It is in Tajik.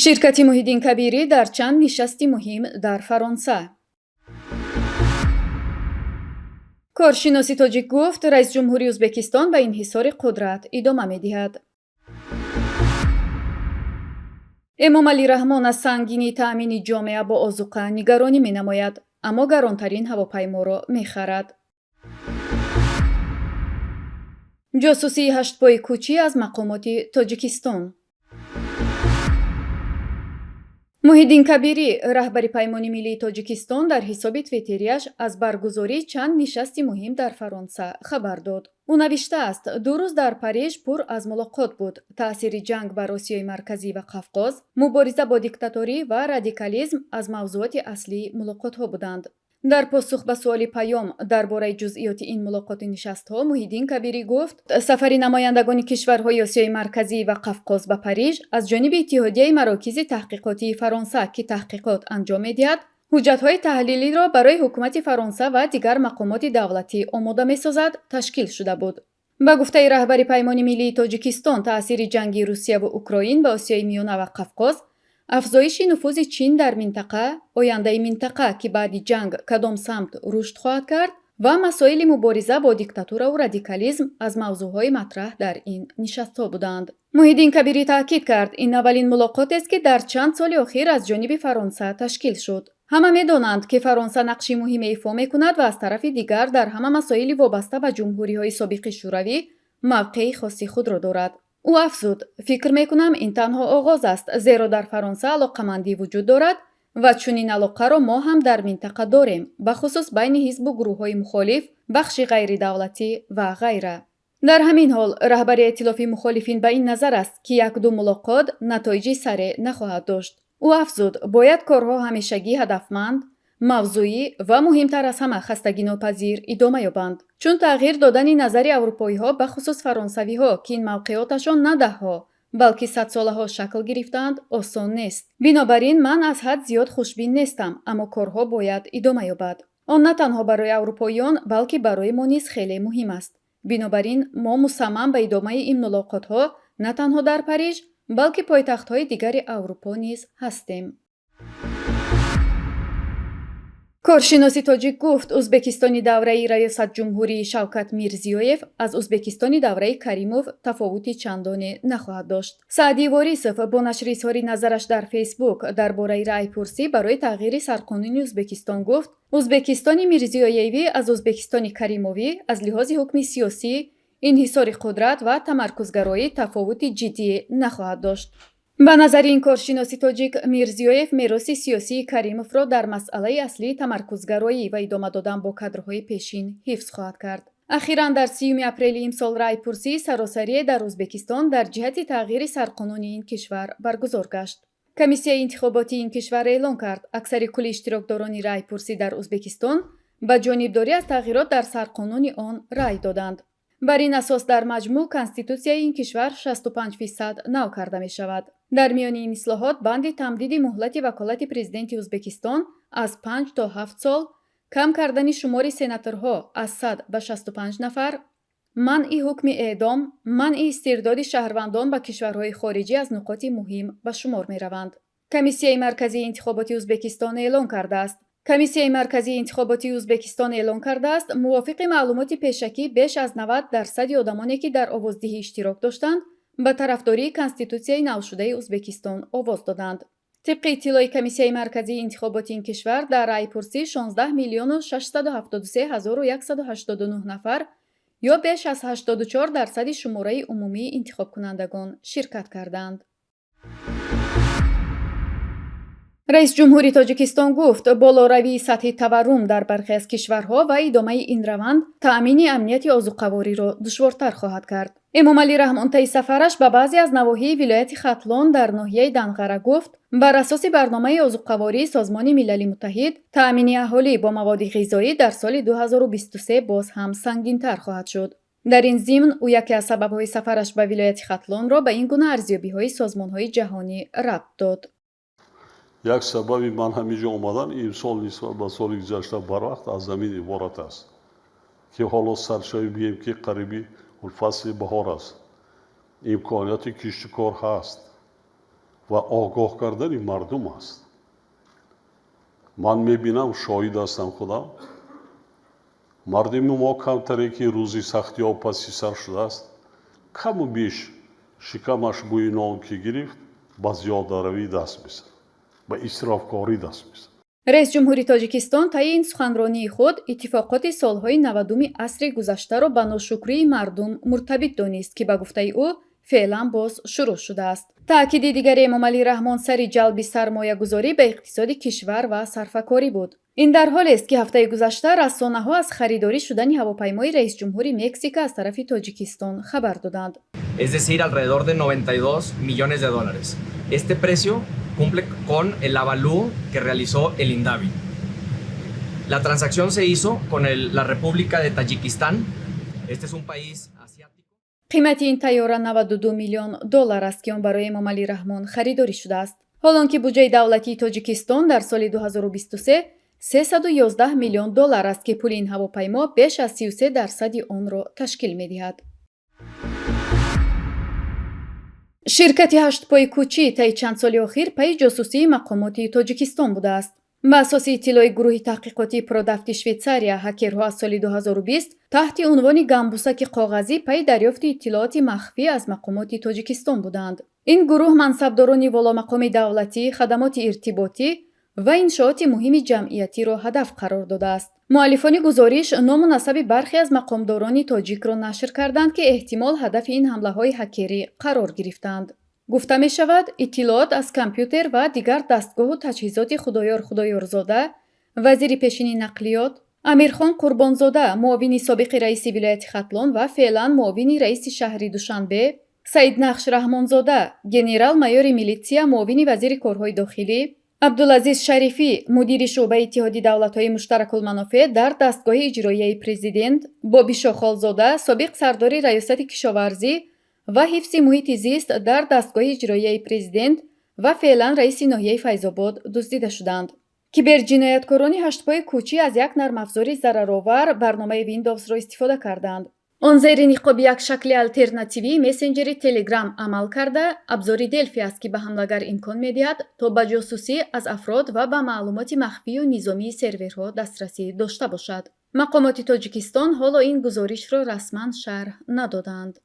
ширкати Муҳиддин Кабирӣ дар чанд нишасти муҳим дар Фаронса. коршиноси тоҷик гуфт, раис ҷумҳури Ӯзбекистон ба инҳисори қудрат идома медиҳад. Эмомалӣ Раҳмон аз сангинии таъмини ҷомеа бо озуқа нигаронӣ менамояд, аммо гаронтарин ҳавопайморо мехарад. ҷосусии ҳаштпои кӯчӣ аз мақомоти Тоҷикистон. Муҳиддин Кабирӣ, раҳбари Паймони Миллии Тоҷикистон, дар ҳисоби твиттериаш аз баргузории чанд нишасти муҳим дар Фаронса хабар дод. Ӯ навиштааст: ду рӯз дар Париж пур аз мулоқот буд. Таъсири ҷанг бар Осиёи Марказӣ ва Қавқоз, мубориза бо диктаторӣ ва радикализм аз мавзӯоти аслии мулоқотҳо буданд. дар посух ба суоли Паём дар бораи ҷузъиёти ин мулоқоти нишастҳо, Муҳиддин Кабирӣ гуфт, сафари намояндагони кишварҳои Осиёи Марказӣ ва Қавқоз ба Париж аз ҷониби Иттиҳодияи Марокизи таҳқиқотии Фаронса, ки таҳқиқот анҷом медиҳад, ҳуҷҷатҳои таҳлилиро барои ҳукумати Фаронса ва дигар мақомоти давлатӣ омода месозад, ташкил шуда буд. ба гуфтаи раҳбари Паймони Миллии Тоҷикистон, таъсири ҷанги Русия ва Украин ба Осиёи Миёна ва Қавқоз, афзоиши нуфузи Чин дар минтақа, ояндаи минтақа, ки баъди ҷанг кадом самт рушд хоҳад кард, ва масоили мубориза бо диктатуру радикализм аз мавзӯъҳои матраҳ дар ин нишастҳо буданд. Муҳиддин Кабирӣ таъкид кард, ин аввалин мулоқотест, ки дар чанд соли охир аз ҷониби Фаронса ташкил шуд. ҳама медонанд, ки Фаронса нақши муҳиме ифо мекунад ва аз тарафи дигар дар ҳама масоили вобаста ба ҷумҳуриҳои собиқи шӯравӣ мавқеи хоси худро дорад. ӯ афзуд: фикр мекунам, ин танҳо оғоз аст, зеро дар Фаронса алоқамандӣ вуҷуд дорад ва чунин алоқаро мо ҳам дар минтақа дорем, бахусус байни ҳизбу гурӯҳҳои мухолиф, бахши ғайридавлатӣ ва ғайра. дар ҳамин ҳол, раҳбари Эътилофи мухолифин ба ин назар аст, ки як-ду мулоқот натоиҷи сареъ нахоҳад дошт. ӯ афзуд: бояд корҳо ҳамешагӣ ҳадафманд, мавзӯӣ ва муҳимтар аз ҳама хастагинопазир идома ёбанд. чун тағйир додани назари аврупоиҳо, бахусус фаронсавиҳо, ки ин мавқеоташон на даҳҳо, балки садсолаҳо шакл гирифтаанд, осон нест. бинобар ин ман аз ҳад зиёд хушбин нестам, аммо корҳо бояд идома ёбад. он на танҳо барои аврупоиён, балки барои мо низ хеле муҳим аст. бинобар ин мо мусаммам ба идомаи ин мулоқотҳо на танҳо дар Париж, балки пойтахтҳои дигари Аврупо низ ҳастем. коршиноси тоҷик гуфт, ӯзбекистони давраи раёсатҷумҳурии Шавкат Мирзиёев аз ӯзбекистони давраи Каримов тафовути чандоне нахоҳад дошт. Саъдӣ Ворисов бо нашри изҳори назараш дар Фейсбук дар бораи раъйпурсӣ барои тағйири сарқонуни Ӯзбекистон гуфт, ӯзбекистони Мирзиёевӣ аз ӯзбекистони Каримовӣ аз лиҳози ҳукми сиёсӣ, инҳисори қудрат ва тамаркузгароӣ тафовути ҷиддӣ нахоҳад дошт. ба назари ин коршиноси тоҷик, Мирзиёев мероси сиёсии Каримовро дар масъалаи аслии тамаркузгароӣ ва идома додан бо кадрҳои пешин ҳифз хоҳад кард. ахиран дар 30 апрели имсол раъйпурсии саросарие дар Ӯзбекистон дар ҷиҳати тағйири сарқонуни ин кишвар баргузор гашт. комиссияи интихоботии ин кишвар эълон кард, аксари кулли иштирокдорони раъйпурсӣ дар Ӯзбекистон ба ҷонибдорӣ аз тағйирот дар сарқонуни он раъй доданд. бар ин асос дар маҷмӯъ конститутсияи ин кишвар 65% нав карда мешавад. дар миёни ин ислоҳот банди тамдиди муҳлати ваколати президенти Ӯзбекистон аз 5 то 7 сол, кам кардани шумори сенаторҳо аз 100 ба 65 нафар, манъи ҳукми эъдом, манъи истирдоди шаҳрвандон ба кишварҳои хориҷӣ аз нуқоти муҳим ба шумор мераванд. комиссияи марказии интихоботи Ӯзбекистон эълон кардааст, мувофиқи маълумоти пешакӣ беш аз 90% одамоне, ки дар овоздиҳӣ иштирок доштанд, ба тарафдории конститутсияи навшудаи Ӯзбекистон овоз доданд. тибқи иттилои комиссияи марказии интихоботи ин кишвар дар раъйпурсӣ 16 миллиону 673 189 нафар ё беш аз 84% шумораи умумии интихобкунандагон ширкат карданд. раис ҷумҳури Тоҷикистон гуфт, болоравии сатҳи таваррум дар бархе аз кишварҳо ва идомаи ин раванд таъмини амнияти озуқавориро душвортар хоҳад кард. Эмомалӣ Раҳмон таи сафараш ба баъзе аз навоҳии вилояти Хатлон дар ноҳияи Данғара гуфт, бар асоси барномаи озуқавории Созмони Милали Муттаҳид, таъмини аҳолӣ бо маводи ғизоӣ дар соли 2023 боз ҳам сангинтар хоҳад шуд. дар ин зимн, ӯ яке аз сабабҳои сафараш ба вилояти Хатлонро ба ин гуна арзёбиҳои созмонҳои ҷаҳонӣ рабт дод. як сабаби ман ҳаминҷо омадан имсол нисбат ба соли гузашта барвақт аз замин иборат аст, ки ҳоло саршави бием, ки қариби фасли баҳор аст. имконияти кишту кор ҳаст. ва огоҳ кардани мардум аст. ман мебинам, шоҳид ҳастам худам. мардуми мо камтаре ки рӯзи сахтиҳо паси сар шудааст, каму беш шикамаш бӯи нон ки гирифт, ба зиёдаравӣ даст мезанад, ба исрофкорӣ даст мезанад. раис ҷумҳури тоҷикистон таи ин суханронии худ иттифоқоти солҳои 90-уми асри гузаштаро ба ношукрии мардум муртабит донист, ки ба гуфтаи ӯ феълан боз шурӯъ шудааст. таъкиди дигари Эмомалӣ Раҳмон сари ҷалби сармоягузорӣ ба иқтисоди кишвар ва сарфакорӣ буд. ин дар ҳолест ки ҳафтаи гузашта рассонаҳо аз харидорӣ шудани ҳавопаймои раисҷумҳури Мексика аз тарафи Тоҷикистон хабар доданд. Es decir, alrededor de 92 millones de dólares. Este precio cumple con el avalúo que realizó el INDAVI. La transacción se hizo con la República de Tayikistán. Este es un país asiático. қимати ин тайёра 92 миллион доллар аст, ки он барои Эмомалӣ Раҳмон харидорӣ шудааст. ҳолон ки буҷаи давлатии Тоҷикистон дар соли 2023 311 миллион доллар аст, ки пули ин ҳавопаймо беш аз 33% онро ташкил медиҳад. ширкати ҳаштпои кӯчӣ таи чанд соли охир пайи ҷосусии мақомоти Тоҷикистон будааст. ба асоси иттилои гурӯҳи таҳқиқотии Продафти Швейтсария, ҳакерҳо аз соли 2020 таҳти унвони гамбусаки коғазӣ пайи дарёфти иттилооти махфӣ аз мақомоти Тоҷикистон буданд. ин гурӯҳ мансабдорони воломақоми давлатӣ, хадамоти иртиботӣ ва иншооти муҳими ҷамъиятиро ҳадаф қарор додааст. муаллифони гузориш ному насаби бархе аз мақомдорони тоҷикро нашр карданд, ки эҳтимол ҳадафи ин ҳамлаҳои ҳакерӣ қарор гирифтанд. гуфта мешавад, иттилоот аз компютер ва дигар дастгоҳу таҷҳизоти Худоёр Худоёрзода, вазири пешини нақлиёт, Амирхон Қурбонзода, муовини собиқи раиси вилояти Хатлон ва феълан муовини раиси шаҳри Душанбе, Саиднақш Раҳмонзода, генерал-майёри милитсия, муовини вазири корҳои дохилӣ, Абдулазиз Шарифӣ, мудири шуъбаи Иттиҳоди давлатҳои муштаракулманофеъ дар дастгоҳи иҷроияи президент, Боби Шохолзода, собиқ сардори раёсати кишоварзӣ ва ҳифзи муҳити зист дар дастгоҳи иҷроияи президент ва феълан раиси ноҳияи Файзобод дуздида шуданд. киберҷинояткорони ҳаштпои кӯчӣ аз як нармафзори зараровар барномаи Windows-ро истифода карданд. он зери ниқоби як шакли алтернативии мессенҷери Telegram амал карда, абзори Delphi аст, ки ба ҳамлагар имкон медиҳад то ба ҷосусӣ аз афрод ва ба маълумоти махфию низомии серверҳо дастрасӣ дошта бошад. мақомоти Тоҷикистон ҳоло ин гузоришро расман шарҳ надоданд.